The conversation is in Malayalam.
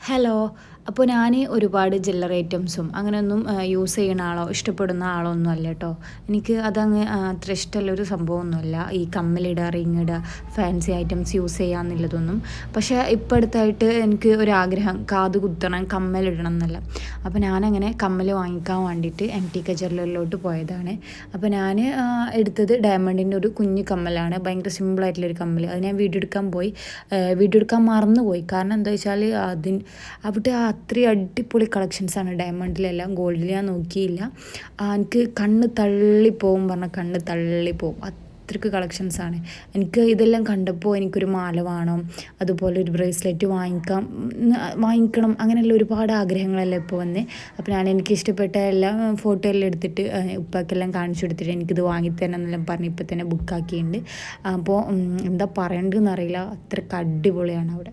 ഹലോ. അപ്പോൾ ഞാൻ ഒരുപാട് ജ്വല്ലറി ഐറ്റംസും അങ്ങനെയൊന്നും യൂസ് ചെയ്യുന്ന ഇഷ്ടപ്പെടുന്ന ആളോ ഒന്നും അല്ല കേട്ടോ. എനിക്ക് അതങ്ങ് അത്ര ഇഷ്ടമുള്ളൊരു സംഭവമൊന്നുമല്ല ഈ കമ്മലിടുക, റിങ്ങിടുക, ഫാൻസി ഐറ്റംസ് യൂസ് ചെയ്യുക എന്നുള്ളതൊന്നും. പക്ഷേ ഇപ്പോൾ അടുത്തായിട്ട് എനിക്ക് ഒരാഗ്രഹം കാത് കുത്തണം, കമ്മലിടണം എന്നല്ല. അപ്പോൾ ഞാനങ്ങനെ കമ്മൽ വാങ്ങിക്കാൻ വേണ്ടിയിട്ട് MTK ജ്വല്ലറിയിലോട്ട് പോയതാണ്. അപ്പോൾ ഞാൻ എടുത്തത് ഡയമണ്ടിൻ്റെ ഒരു കുഞ്ഞു കമ്മലാണ്, ഭയങ്കര സിമ്പിളായിട്ടുള്ളൊരു കമ്മൽ. അത് ഞാൻ വീഡിയോ എടുക്കാൻ മറന്നുപോയി. കാരണം എന്താ വെച്ചാൽ അവിടെ അത്രയും അടിപൊളി കളക്ഷൻസാണ് ഡയമണ്ടിലെല്ലാം. ഗോൾഡിൽ ഞാൻ നോക്കിയില്ല. എനിക്ക് കണ്ണ് തള്ളിപ്പോവും പറഞ്ഞാൽ കണ്ണ് തള്ളിപ്പോവും, അത്രയ്ക്ക് കളക്ഷൻസാണ്. എനിക്ക് ഇതെല്ലാം കണ്ടപ്പോൾ എനിക്കൊരു മാല വേണം, അതുപോലെ ഒരു ബ്രേസ്ലെറ്റ് വാങ്ങിക്കണം, അങ്ങനെയുള്ള ഒരുപാട് ആഗ്രഹങ്ങളെല്ലാം ഇപ്പോൾ വന്ന്. അപ്പോൾ എനിക്ക് ഇഷ്ടപ്പെട്ട എല്ലാം ഫോട്ടോ എല്ലാം എടുത്തിട്ട് ഉപ്പാക്കെല്ലാം കാണിച്ചു കൊടുത്തിട്ട് എനിക്കിത് വാങ്ങിത്തരണം എന്നെല്ലാം പറഞ്ഞ് ഇപ്പോൾ തന്നെ ബുക്കാക്കിയിട്ടുണ്ട്. അപ്പോൾ എന്താ പറയേണ്ടതെന്ന് അറിയില്ല, അത്രയ്ക്ക് അടിപൊളിയാണ് അവിടെ.